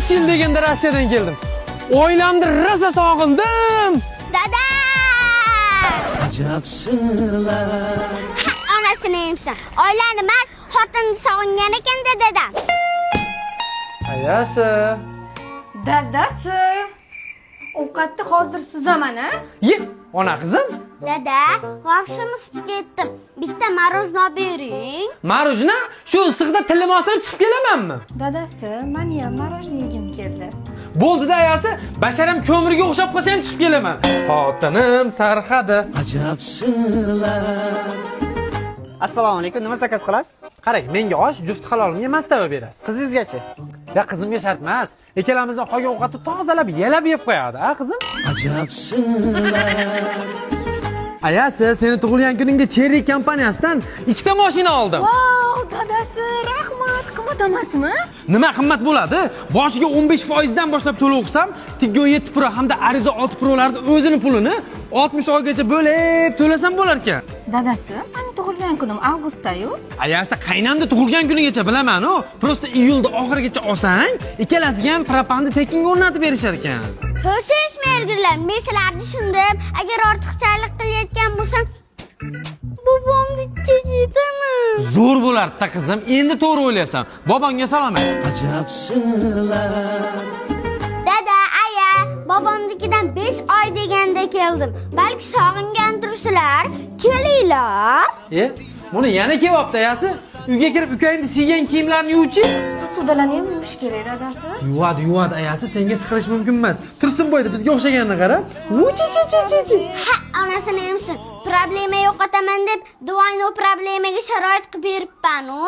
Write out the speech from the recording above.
3 yil deganda Rossiyadan keldim. Oilamni rosa sog'indim. Dada! Ajab sirlar. Onasini emsin. Oilani emas, xotinni sog'ingan ekan dadam. Ayasi. Dadasi. Ovqatni hozir suzaman, a? Ye, ona qizim. Dada, vobshim isib ketdim. Bitta marojno bering. Marujna shu issiqda tilim osib chiqib kelamanmi? Dadasi, meni ham marojna yegim keldi. Bo'ldi-da ayasi, basharam ko'mirga o'xshab qolsa ham chiqib kelaman. Xotinim sarxadi. Ajab sirlar. Assalomu alaykum. Nima zakaz qilasiz? Qarang, menga osh, juft halolimga mastava berasiz. Qizingizgachi? Ya qizimga shart emas. Ikkalamizning qolgan ovqatni tozalab, yalab yeb qo'yadi, a qizim? Ajab sirlar. Ayasi, seni tug'ilgan kuningga Cherry kompaniyasidan 2 ta mashina oldim. Wow, dadasi, rahmat. Qimmat emasmi? Nima qimmat bo'ladi? Boshiga 15% dan boshlab to'lov qilsam, Tiggo 7 Pro hamda Arizo 6 Pro'larning o'zini pulini 60 oygacha bo'lib to'lasam bo'lar ekan. Dadasi, meni tug'ilgan kunim avgustda-yu. Ayasi, qaynamda tug'ilgan kunigacha bilaman-ku. Prosta iyulda oxirigacha olsang, ikkalasiga ham propanni tekinga o'rnatib berishar ekan. Ho'siz mergirlar, men sizlarni tushundim. Agar ortiqchalik qilayotgan bo'lsam, bobomnikka ketaman. Zo'r bo'lardi-da qizim. Endi to'g'ri o'ylayapsan. Bobongga salom ayt. Ajab sirlar. Dada, aya, bobomnikidan 5 oy deganda keldim. Balki sog'ingandirsizlar. Kelinglar. Buni yana kelyapti ayasi. Uyga kirib ukangni siygan kiyimlarni yuvchi. Suvdalarni ham yuvish kerak, dadasi. Yuvadi ayasi, senga siqilish mumkin emas. Tursunboyda bizga o'xshaganini qarab. Ha, onasini emsin. Problema yo'qotaman deb, duayno problemaga sharoit qilib beribman-ku.